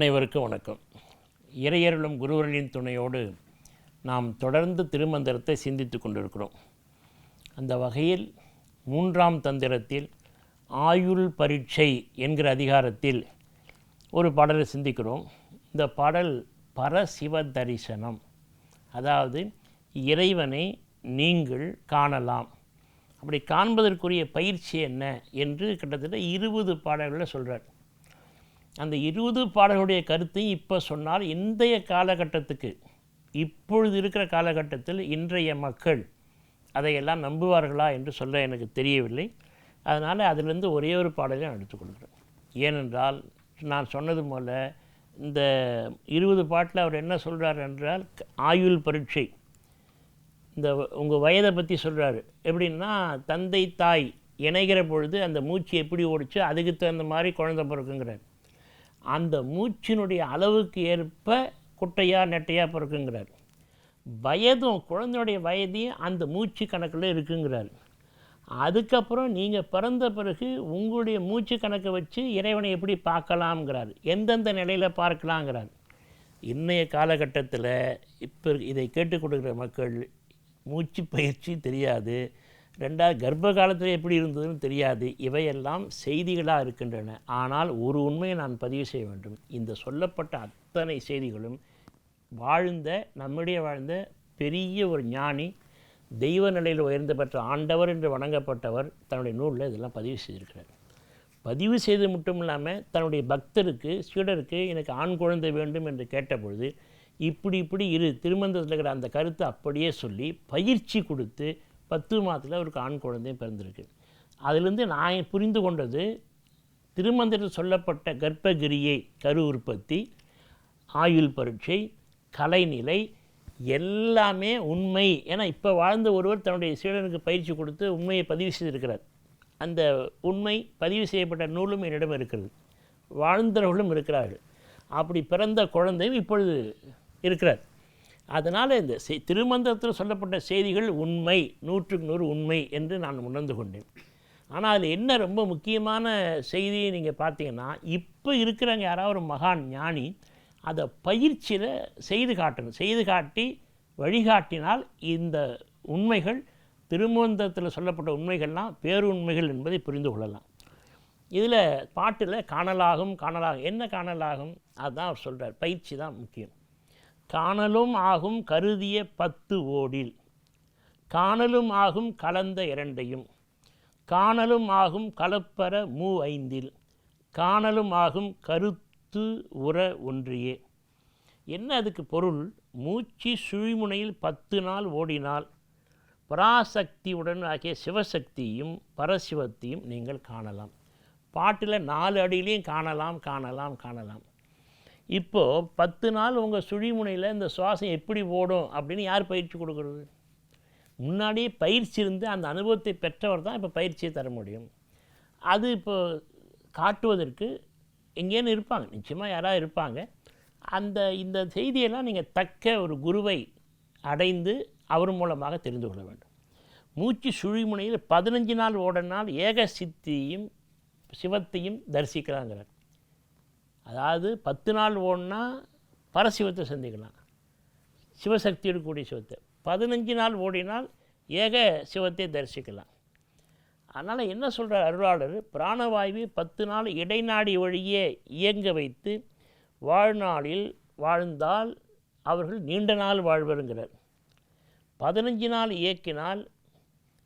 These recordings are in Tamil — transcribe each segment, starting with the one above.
அனைவருக்கும் வணக்கம். இறையருளும் குருவர்களின் துணையோடு நாம் தொடர்ந்து திருமந்திரத்தை சிந்தித்து கொண்டிருக்கிறோம். அந்த வகையில் 3ஆம் தந்திரத்தில் ஆயுள் பரீட்சை என்கிற அதிகாரத்தில் ஒரு பாடலை சிந்திக்கிறோம். இந்த பாடல் பரசிவ தரிசனம், அதாவது இறைவனை நீங்கள் காணலாம். அப்படி காண்பதற்குரிய பயிற்சி என்ன என்று கிட்டத்தட்ட 20 பாடல்களை சொல்கிறார். அந்த 20 பாடல்களுடைய கருத்தையும் இப்போ சொன்னால் இன்றைய காலகட்டத்துக்கு, இப்பொழுது இருக்கிற காலகட்டத்தில் இன்றைய மக்கள் அதையெல்லாம் நம்புவார்களா என்று சொல்ல எனக்கு தெரியவில்லை. அதனால் அதிலிருந்து ஒரே ஒரு பாடலை நான் எடுத்துக்கொள்கிறேன். ஏனென்றால் நான் சொன்னது போல் இந்த 20 பாட்டில் அவர் என்ன சொல்கிறார் என்றால், ஆயுள் பரீட்சை, இந்த உங்கள் வயதை பற்றி சொல்கிறாரு. எப்படின்னா, தந்தை தாய் இணைகிற பொழுது அந்த மூச்சு எப்படி ஓடிச்சோ அதுக்கு தகுந்த மாதிரி குழந்தை பிறக்குங்கிறார். அந்த மூச்சினுடைய அளவுக்கு ஏற்ப குட்டையாக நெட்டையாக பிறக்குங்கிறார். வயதும் குழந்தையுடைய வயதையும் அந்த மூச்சு கணக்கில் இருக்குங்கிறார். அதுக்கப்புறம் நீங்கள் பிறந்த பிறகு உங்களுடைய மூச்சு கணக்கை வச்சு இறைவனை எப்படி பார்க்கலாம்ங்கிறார். எந்தெந்த நிலையில் பார்க்கலாங்கிறார். இன்றைய காலகட்டத்தில் இப்போ இதை கேட்டுக் கொடுக்குற மக்கள் மூச்சு பயிற்சி தெரியாது, ரெண்டாவது கர்ப்ப காலத்தில் எப்படி இருந்ததுன்னு தெரியாது. இவையெல்லாம் செய்திகளாக இருக்கின்றன. ஆனால் ஒரு உண்மையை நான் பதிவு செய்ய வேண்டும். இந்த சொல்லப்பட்ட அத்தனை செய்திகளும் நம்முடைய வாழ்ந்த பெரிய ஒரு ஞானி, தெய்வ நிலையில் உயர்ந்து பெற்ற ஆண்டவர் என்று வணங்கப்பட்டவர் தன்னுடைய நூலில் இதெல்லாம் பதிவு செய்திருக்கிறார். பதிவு செய்து மட்டும் இல்லாமல் தன்னுடைய பக்தருக்கு, சீடருக்கு எனக்கு ஆண் குழந்தை வேண்டும் என்று கேட்டபொழுது இப்படி திருமந்திரத்தில் இருக்கிற அந்த கருத்தை அப்படியே சொல்லி பயிற்சி கொடுத்து 10 மாதத்தில் அவருக்கு ஆண் குழந்தையும் பிறந்திருக்கு. அதிலிருந்து நான் புரிந்து கொண்டது, திருமந்திரத்தில் சொல்லப்பட்ட கர்ப்பகிரியை, கரு உற்பத்தி, ஆயுள் பரீட்சை, கலைநிலை எல்லாமே உண்மை. ஏன்னா இப்போ வாழ்ந்த ஒருவர் தன்னுடைய சீடனுக்கு பயிற்சி கொடுத்து உண்மையை பதிவு செய்திருக்கிறார். அந்த உண்மை பதிவு செய்யப்பட்ட நூலும் என்னிடம் இருக்கிறது. வாழ்ந்தவர்களும் இருக்கிறார்கள். அப்படி பிறந்த குழந்தையும் இப்பொழுது இருக்கிறார். அதனால் இந்த திருமந்திரத்தில் சொல்லப்பட்ட செய்திகள் உண்மை, 100க்கு 100 உண்மை என்று நான் உணர்ந்து கொண்டேன். ஆனால் அதில் என்ன ரொம்ப முக்கியமான செய்தியை நீங்கள் பார்த்தீங்கன்னா, இப்போ இருக்கிறவங்க யாராவது ஒரு மகான் ஞானி அதை பயிற்சியில் செய்து காட்டணும். செய்து காட்டி வழிகாட்டினால் இந்த உண்மைகள், திருமந்திரத்தில் சொல்லப்பட்ட உண்மைகள்லாம் பேருண்மைகள் என்பதை புரிந்து கொள்ளலாம். இதில் பாட்டில் காணலாகும் என்ன காணலாகும் அதுதான் அவர் சொல்கிறார். பயிற்சி தான் முக்கியம். காணலும் ஆகும் கருதிய 10 ஓடில், காணலும் ஆகும் கலந்த 2ஐயும், காணலும் ஆகும் கலப்பற 5இல், காணலும் ஆகும் கருத்து உற ஒன்றியே. என்ன அதுக்கு பொருள்? மூச்சு சுழிமுனையில் 10 நாள் ஓடினால் பராசக்தியுடன் ஆகிய சிவசக்தியும் பரசிவத்தையும் நீங்கள் காணலாம். பாட்டில் 4 அடியிலையும் காணலாம். இப்போது 10 நாள் உங்கள் சுழிமுனையில் இந்த சுவாசம் எப்படி ஓடும் அப்படின்னு யார் பயிற்சி கொடுக்குறது? முன்னாடியே பயிற்சி இருந்து அந்த அனுபவத்தை பெற்றவர் தான் இப்போ பயிற்சியை தர முடியும். அது இப்போ காட்டுவதற்கு எங்கேன்னு இருப்பாங்க, நிச்சயமாக யாராவது இருப்பாங்க. இந்த செய்தியெல்லாம் நீங்கள் தக்க ஒரு குருவை அடைந்து அவர் மூலமாக தெரிந்து கொள்ள வேண்டும். மூச்சு சுழிமுனையில் 15 நாள் ஓடனால் ஏக சித்தியும் சிவத்தையும் தரிசிக்கலாங்கிறார். அதாவது 10 நாள் ஓடினா பரசிவத்தை சந்திக்கலாம், சிவசக்தியோடு கூடிய சிவத்தை. 15 நாள் ஓடினால் ஏக சிவத்தை தரிசிக்கலாம். அதனால் என்ன சொல்கிறார் அருளாளர்? பிராணவாயுவை 10 நாள் இடைநாடி வழியே இயங்க வைத்து வாழ்நாளில் வாழ்ந்தால் அவர்கள் நீண்ட நாள் வாழ்வருங்கிறார். 15 நாள் இயக்கினால்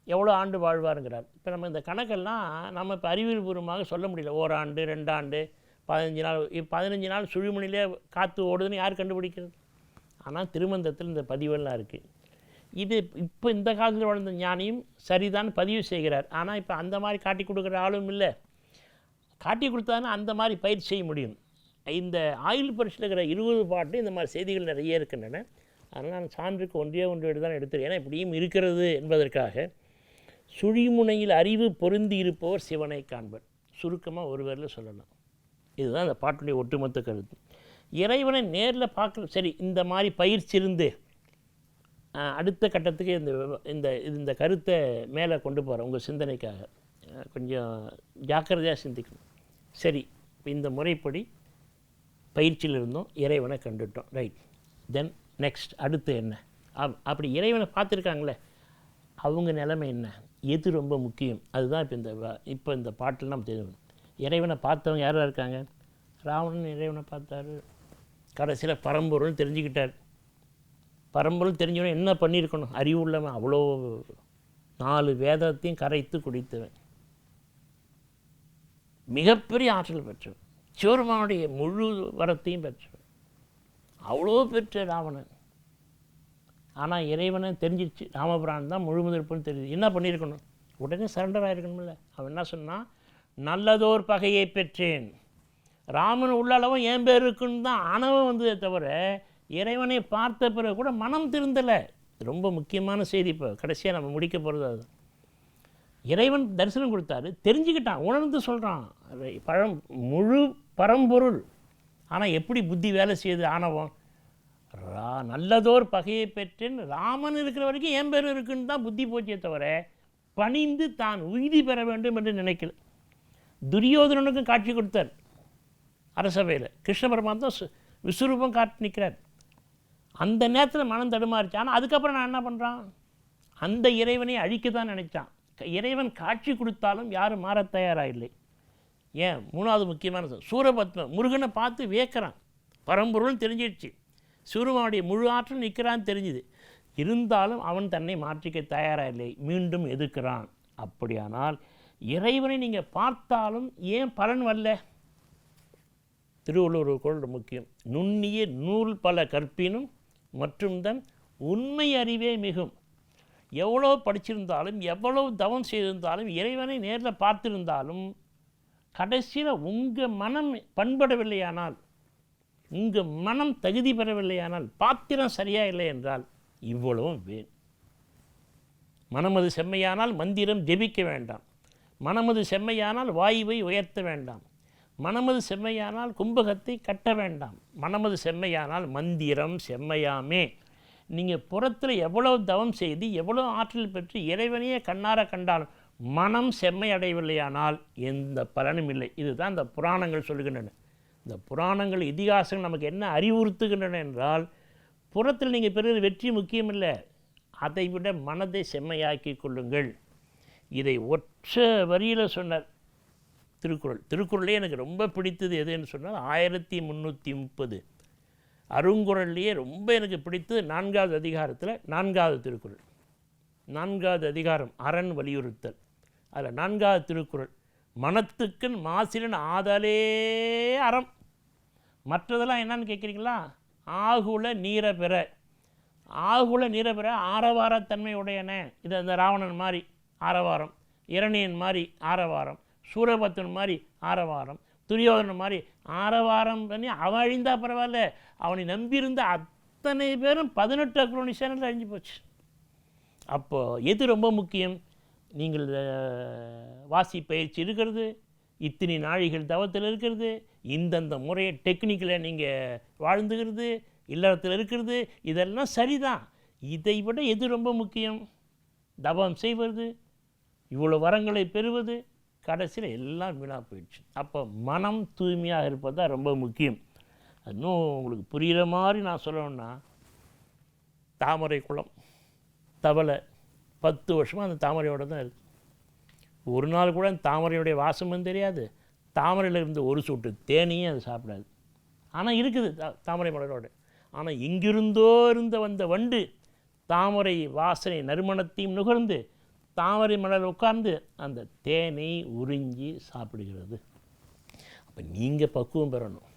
எவ்வளோ ஆண்டு வாழ்வாருங்கிறார். இப்போ நம்ம இந்த கணக்கெல்லாம் நம்ம இப்போ அறிவியல்பூர்வமாக சொல்ல முடியல. ஓராண்டு, 2 ஆண்டு, 15 நாள். 15 நாள் சுழிமுனையிலே காற்று ஓடுதுன்னு யார் கண்டுபிடிக்கிறது? ஆனால் திருமந்திரத்தில் இந்த பதிவெல்லாம் இருக்குது. இது இப்போ இந்த காலத்தில் வாழ்ந்த ஞானியும் சரிதான் பதிவு செய்கிறார். ஆனால் இப்போ அந்த மாதிரி காட்டி கொடுக்குற ஆளும் இல்லை. காட்டி கொடுத்தாங்கன்னா அந்த மாதிரி பயிற்சி செய்ய முடியும். இந்த ஆயுள் பரீட்சையில் இருக்கிற 20 பாட்டு இந்த மாதிரி செய்திகள் நிறைய இருக்கின்றன. அதனால் நான் சான்றுக்கு ஒன்று தான் எடுத்துருக்கேன். ஏன்னா இப்படியும் இருக்கிறது என்பதற்காக. சுழிமுனையில் அறிவு பொருந்தி இருப்பவர் சிவனை காண்பர். சுருக்கமாக ஒரு பேரில் சொல்லலாம். இதுதான் இந்த பாட்டுடைய ஒட்டுமொத்த கருத்து. இறைவனை நேரில் பார்க்க சரி, இந்த மாதிரி பயிற்சி இருந்து அடுத்த கட்டத்துக்கு இந்த கருத்தை மேலே கொண்டு போகிறேன் உங்கள் சிந்தனைக்காக. கொஞ்சம் ஜாக்கிரதையாக சிந்திக்கணும். சரி, இந்த முறைப்படி பயிற்சியில் இருந்தோம், இறைவனை கண்டுட்டோம். ரைட். தென் நெக்ஸ்ட் அடுத்து என்ன? அப்படி இறைவனை பார்த்துருக்காங்களே, அவங்க நிலைமை என்ன? எது ரொம்ப முக்கியம்? அதுதான் இப்போ இந்த பாட்டில் நம்ம தெரியும். இறைவனை பார்த்தவங்க யாராக இருக்காங்க? ராவணன் இறைவனை பார்த்தாரு, கடைசியில் பரம்பொருள் தெரிஞ்சுக்கிட்டார். பரம்பொருள் தெரிஞ்சவன் என்ன பண்ணியிருக்கணும்? அறிவு உள்ளவன், அவ்வளோ 4 வேதத்தையும் கரைத்து குடித்தவன், மிகப்பெரிய ஆற்றல் பெற்றவன், சிவருமானுடைய முழு வரத்தையும் பெற்றவன், அவ்வளோ பெற்ற ராவணன். ஆனால் இறைவனை தெரிஞ்சிச்சு, ராமபிரான் தான் முழுமுதற்புன்னு தெரிஞ்சு என்ன பண்ணியிருக்கணும்? உடனே சரண்டர் ஆகிருக்கணும்ல. அவன் என்ன சொன்னான்? நல்லதோர் பகையை பெற்றேன். ராமன் உள்ளளவும் என் பேர் இருக்குன்னு தான் ஆணவம் வந்ததே தவிர இறைவனை பார்த்த பிறகு கூட மனம் திருந்தலை. ரொம்ப முக்கியமான செய்தி. இப்போ கடைசியாக நம்ம முடிக்க போகிறது அது. இறைவன் தரிசனம் கொடுத்தாரு, தெரிஞ்சுக்கிட்டான், உணர்ந்து சொல்கிறான், முழு பரம்பொருள். ஆனால் எப்படி புத்தி வேலை செய்யுது? ஆணவம். நல்லதோர் பகையை பெற்றேன், ராமன் இருக்கிற வரைக்கும் என் பேர் இருக்குன்னு தான் புத்தி போச்சே தவிர பணிந்து தான் உறுதி பெற வேண்டும் என்று நினைக்கல. துரியோதனனுக்கும் காட்சி கொடுத்தார் அரசவையில். கிருஷ்ண பரமாத்மா விஸ்வரூபம் காட்டி நிற்கிறார். அந்த நேரத்தில் மனம் தடுமாறிச்சு. ஆனால் அதுக்கப்புறம் நான் என்ன பண்ணுறான்? அந்த இறைவனை அழிக்க தான் நினைச்சான். இறைவன் காட்சி கொடுத்தாலும் யாரும் மாற தயாராக இல்லை. ஏன்? 3வது முக்கியமான சூரபத்மன் முருகனை பார்த்து வியக்கிறான். பரம்பொருள்னு தெரிஞ்சிடுச்சு, சூரியனுடைய முழு ஆற்றல் நிற்கிறான்னு தெரிஞ்சுது. இருந்தாலும் அவன் தன்னை மாற்றிக்க தயாராக இல்லை, மீண்டும் எதிர்க்கிறான். அப்படியானால் இறைவனை நீங்கள் பார்த்தாலும் ஏன் பலன் வரல? திருவள்ளுவர் குறள் முக்கியம். நுண்ணிய நூல் பல கற்பினும் மற்றும் தன் உண்மை அறிவே மிகும். எவ்வளோ படிச்சிருந்தாலும் எவ்வளோ தவம் செய்திருந்தாலும் இறைவனை நேரில் பார்த்திருந்தாலும் கடைசியில் உங்கள் மனம் பண்படவில்லையானால், உங்கள் மனம் தகுதி பெறவில்லையானால், பாத்திரம் சரியாக இல்லை என்றால் இவ்வளவும் வேன். மனமது செம்மையானால் மந்திரம் ஜெபிக்க வேண்டாம், மனமது செம்மையானால் வாயுவை உயர்த்த வேண்டாம், மனமது செம்மையானால் கும்பகத்தை கட்ட வேண்டாம், மனமது செம்மையானால் மந்திரம் செம்மையாமே. நீங்கள் புறத்தில் எவ்வளோ தவம் செய்து எவ்வளோ ஆற்றல் பெற்று இறைவனையே கண்ணார கண்டாலும் மனம் செம்மை அடையவில்லையானால் எந்த பலனும் இல்லை. இதுதான் இந்த புராணங்கள் சொல்லுகின்றன. இந்த புராணங்கள் இதிகாசங்கள் நமக்கு என்ன அறிவுறுத்துகின்றன என்றால், புறத்தில் நீங்கள் பெறுகிற வெற்றி முக்கியமில்லை, அதை விட மனதை செம்மையாக்கி கொள்ளுங்கள். இதை ஒற்ற வரியில் சொன்னார் திருக்குறள். திருக்குறளே எனக்கு ரொம்ப பிடித்தது எதுன்னு சொன்னால் 1330 அருங்குறள்லேயே ரொம்ப எனக்கு பிடித்தது 4வது அதிகாரத்தில் 4வது திருக்குறள். 4வது அதிகாரம் அரண் வலியுறுத்தல். அதில் 4வது திருக்குறள், மனத்துக்குன் மாசிலன் ஆதலே அறம். மற்றதெல்லாம் என்னன்னு கேட்குறீங்களா? ஆகுல நீர பெற. ஆகுல நீர பெற ஆரவாரத்தன்மை உடையன. இது அந்த ராவணன் மாதிரி ஆரவாரம், இரணியன் மாதிரி ஆரவாரம், சூரபத்மன் மாதிரி ஆரவாரம், துரியோதனன் மாதிரி ஆரவாரம் பண்ணி அவன் அழிந்தால் பரவாயில்ல, அவனை நம்பியிருந்த அத்தனை பேரும் 18 அக்ரோனி சேனலில் அழிஞ்சு போச்சு. அப்போது எது ரொம்ப முக்கியம்? நீங்கள் வாசி பயிற்சி இருக்கிறது, இத்தனை நாழிகள் தவத்தில் இருக்கிறது, இந்தந்த முறையை டெக்னிக்கில் நீங்கள் வாழ்ந்துக்கிறது, இல்லறத்தில் இருக்கிறது, இதெல்லாம் சரிதான். இதை விட எது ரொம்ப முக்கியம்? தவம் செய்வது, இவ்வளோ வரங்களை பெறுவது, கடைசியில் எல்லாம் வீணாக போயிடுச்சு. அப்போ மனம் தூய்மையாக இருப்பது தான் ரொம்ப முக்கியம். இன்னும் உங்களுக்கு புரிகிற மாதிரி நான் சொல்லணும்னா, தாமரை குளம் தவளை 10 வருஷமாக அந்த தாமரையோடு தான் இருக்குது. ஒரு நாள் கூட அந்த தாமரையுடைய வாசமும் தெரியாது, தாமரையில் இருந்த ஒரு சொட்டு தேனையும் அது சாப்பிடாது. ஆனால் இருக்குது தாமரை மலரோடு. ஆனால் இங்கிருந்தோ வந்த வண்டு தாமரை வாசனை நறுமணத்தையும் நுகர்ந்து தாமரை மலர் உட்கார்ந்து அந்த தேனை உறிஞ்சி சாப்பிடுகிறது. அப்போ நீங்கள் பக்குவம் பெறணும்.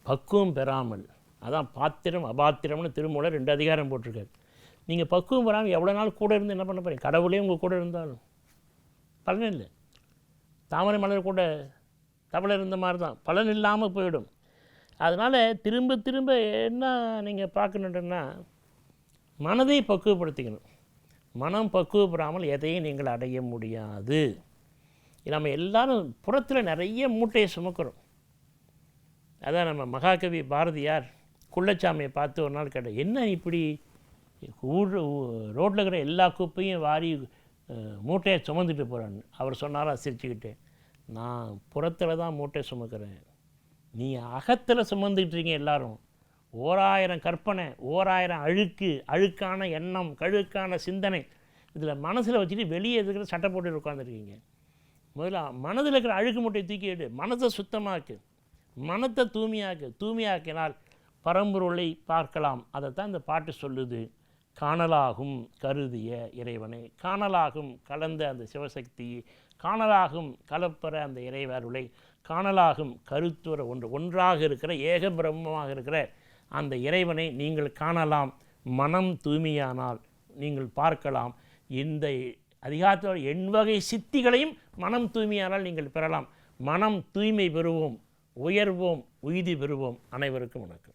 பக்குவம் பெறாமல், அதான் பாத்திரம் அபாத்திரம்னு திருமூலர் 2 அதிகாரம் போட்டிருக்காரு. நீங்கள் பக்குவம் பெறாமல் எவ்வளோ நாள் கூட இருந்து என்ன பண்ண போகிறீங்க? கடவுளே உங்கள் கூட இருந்தாலும் பலன் இல்லை. தாமரை மலர் கூட தவளை இருந்த மாதிரி தான், பலன் இல்லாமல் போயிடும். அதனால் திரும்ப திரும்ப என்ன நீங்கள் பார்க்கணுன்னா, மனதை பக்குவப்படுத்திக்கணும். மனம் பக்குவப்படாமல் எதையும் நீங்கள் அடைய முடியாது. நம்ம எல்லாரும் புறத்தில் நிறைய மூட்டையை சுமக்கிறோம். அதான் நம்ம மகாகவி பாரதியார் குள்ளச்சாமியை பார்த்து ஒரு நாள் கேட்டார், என்ன இப்படி ரோட்டில் இருக்கிற எல்லா குப்பையும் வாரி மூட்டையை சுமந்துட்டு போகிறான்னு. அவர் சொன்னாரா சிரிச்சுக்கிட்டே, நான் புறத்தில் தான் மூட்டை சுமக்கிறேன், நீ அகத்தில் சுமந்துக்கிட்டு இருக்கீங்க எல்லாரும். 1000 கற்பனை, 1000 அழுக்கான எண்ணம், கழுக்கான சிந்தனை இதில் மனசில் வச்சுட்டு வெளியே இருக்கிற சட்டை போட்டு உட்காந்துருக்கீங்க. முதல்ல மனதில் இருக்கிற அழுக்கு மூட்டையை தூக்கி எடு, மனதை சுத்தமாக்கு, மனத்தை தூய்மையாக்கினால் பரம்பொருளை பார்க்கலாம். அதைத்தான் இந்த பாட்டு சொல்லுது. காணலாகும் கருதிய இறைவனை, காணலாகும் கலந்த அந்த சிவசக்தி, காணலாகும் கலப்பற அந்த இறைவருளை, காணலாகும் கருத்துவர ஒன்றாக இருக்கிற ஏக பிரம்மமாக இருக்கிற அந்த இறைவனை நீங்கள் காணலாம். மனம் தூய்மையானால் நீங்கள் பார்க்கலாம். இந்த அதிகாரத்தோட 8 வகை சித்திகளையும் மனம் தூய்மையானால் நீங்கள் பெறலாம். மனம் தூய்மை பெறுவோம், உயர்வோம், உய்தி பெறுவோம். அனைவருக்கும் வணக்கம்.